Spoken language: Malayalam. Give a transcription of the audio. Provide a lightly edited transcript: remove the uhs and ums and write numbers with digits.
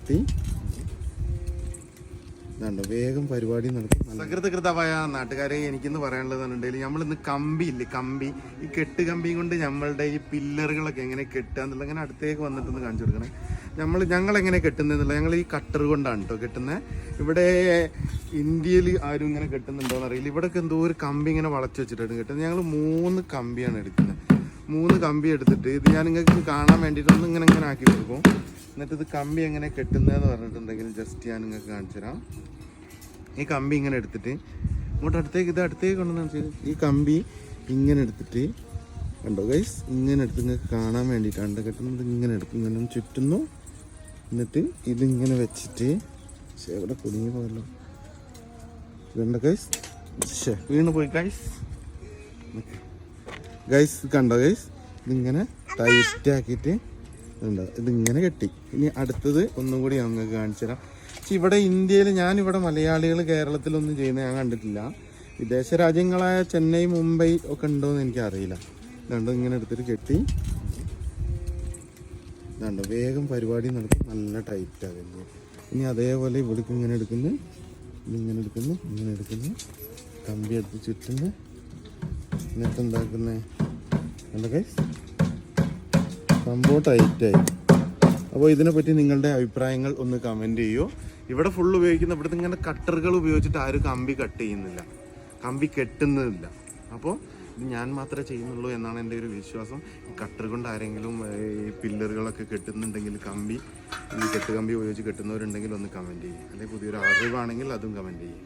കെട്ടി വേഗം പരിപാടി നടക്കും. സകൃതകൃതമായ നാട്ടുകാരെ എനിക്കിന്ന് പറയാനുള്ളതെന്നുണ്ടെങ്കിൽ നമ്മളിന്ന് കമ്പി ഈ കെട്ട് കമ്പിയും കൊണ്ട് നമ്മളുടെ ഈ പില്ലറുകളൊക്കെ എങ്ങനെ കെട്ടുക എന്നുള്ള അങ്ങനെ അടുത്തേക്ക് വന്നിട്ടൊന്ന് കാണിച്ചു കൊടുക്കണേ. ഞങ്ങൾ എങ്ങനെ കെട്ടുന്നതെന്നുള്ള ഞങ്ങൾ ഈ കട്ടർ കൊണ്ടാണ് കേട്ടോ കെട്ടുന്നത്. ഇവിടെ ഇന്ത്യയിൽ ആരും ഇങ്ങനെ കെട്ടുന്നുണ്ടോ എന്നറിയില്ല. ഇവിടെയൊക്കെ എന്തോ ഒരു കമ്പി ഇങ്ങനെ വളച്ചു വെച്ചിട്ടാണ് കെട്ടുന്നത്. ഞങ്ങൾ 3 കമ്പിയാണ് എടുക്കുന്നത്. 3 കമ്പി എടുത്തിട്ട് ഇത് ഞാൻ നിങ്ങൾക്ക് കാണാൻ വേണ്ടിയിട്ട് ഒന്ന് ഇങ്ങനെ ആക്കി കൊടുക്കും. എന്നിട്ട് ഇത് കമ്പി എങ്ങനെ കെട്ടുന്നതെന്ന് പറഞ്ഞിട്ടുണ്ടെങ്കിൽ ജസ്റ്റ് ഞാൻ നിങ്ങൾക്ക് കാണിച്ചു തരാം. ഈ കമ്പി ഇങ്ങനെ എടുത്തിട്ട് ഇങ്ങോട്ട് അടുത്തേക്ക് കൊണ്ടുവന്ന് ഈ കമ്പി ഇങ്ങനെ എടുത്തിട്ട് കണ്ടോ ഗൈസ്, ഇങ്ങനെ എടുത്ത് നിങ്ങൾക്ക് കാണാൻ വേണ്ടിയിട്ടാണ് കെട്ടുന്നത്. ഇങ്ങനെ എടുക്കും, ഇങ്ങനെ ചുറ്റുന്നു. എന്നിട്ട് ഇതിങ്ങനെ വെച്ചിട്ട് ഇവിടെ കുടുങ്ങി പോയല്ലോ. ഇതുണ്ട് ഗൈസ്, വീണ് പോയി ഗൈസ് കണ്ടോ ഗൈസ്, ഇതിങ്ങനെ ടൈറ്റ് ആക്കിയിട്ട് ഉണ്ടോ ഇതിങ്ങനെ കെട്ടി. ഇനി അടുത്തത് ഒന്നും കൂടി ഞങ്ങൾക്ക് കാണിച്ചു തരാം. ഇവിടെ ഇന്ത്യയിൽ ഞാനിവിടെ മലയാളികൾ കേരളത്തിലൊന്നും ചെയ്യുന്നത് ഞാൻ കണ്ടിട്ടില്ല. വിദേശ രാജ്യങ്ങളായ ചെന്നൈ, മുംബൈ ഒക്കെ ഉണ്ടോയെന്ന് എനിക്കറിയില്ല. ഇതുണ്ട് ഇങ്ങനെ എടുത്തിട്ട് കെട്ടി ഇതുണ്ട് വേഗം പരിപാടി നടക്കും. നല്ല ടൈറ്റ് ആകുന്നു. ഇനി അതേപോലെ ഇവിടേക്ക് ഇങ്ങനെ എടുക്കുന്നു, ഇതിങ്ങനെ എടുക്കുന്നു, ഇങ്ങനെ എടുക്കുന്നു, കമ്പി എടുത്ത് ചുറ്റുന്നു. എന്നിട്ട് എന്താക്കുന്നേ എന്തൊക്കെ സംഭവം ടൈറ്റായി. അപ്പോൾ ഇതിനെപ്പറ്റി നിങ്ങളുടെ അഭിപ്രായങ്ങൾ ഒന്ന് കമൻറ്റ് ചെയ്യൂ. ഇവിടെ ഫുൾ ഉപയോഗിക്കുന്ന ഇവിടുത്തെ ഇങ്ങനെ കട്ടറുകൾ ഉപയോഗിച്ചിട്ട് ആരും കമ്പി കട്ട് ചെയ്യുന്നില്ല, കമ്പി കെട്ടുന്നില്ല. അപ്പോൾ ഇത് ഞാൻ മാത്രമേ ചെയ്യുന്നുള്ളൂ എന്നാണ് എൻ്റെ ഒരു വിശ്വാസം. ഈ കട്ടർ കൊണ്ട് ആരെങ്കിലും ഈ പില്ലറുകളൊക്കെ കെട്ടുന്നുണ്ടെങ്കിൽ ഈ കെട്ടുകമ്പി ഉപയോഗിച്ച് കെട്ടുന്നവരുണ്ടെങ്കിൽ ഒന്ന് കമൻറ്റ് ചെയ്യും. അല്ലെങ്കിൽ പുതിയൊരു അറിവാണെങ്കിൽ അതും കമൻറ്റ് ചെയ്യും.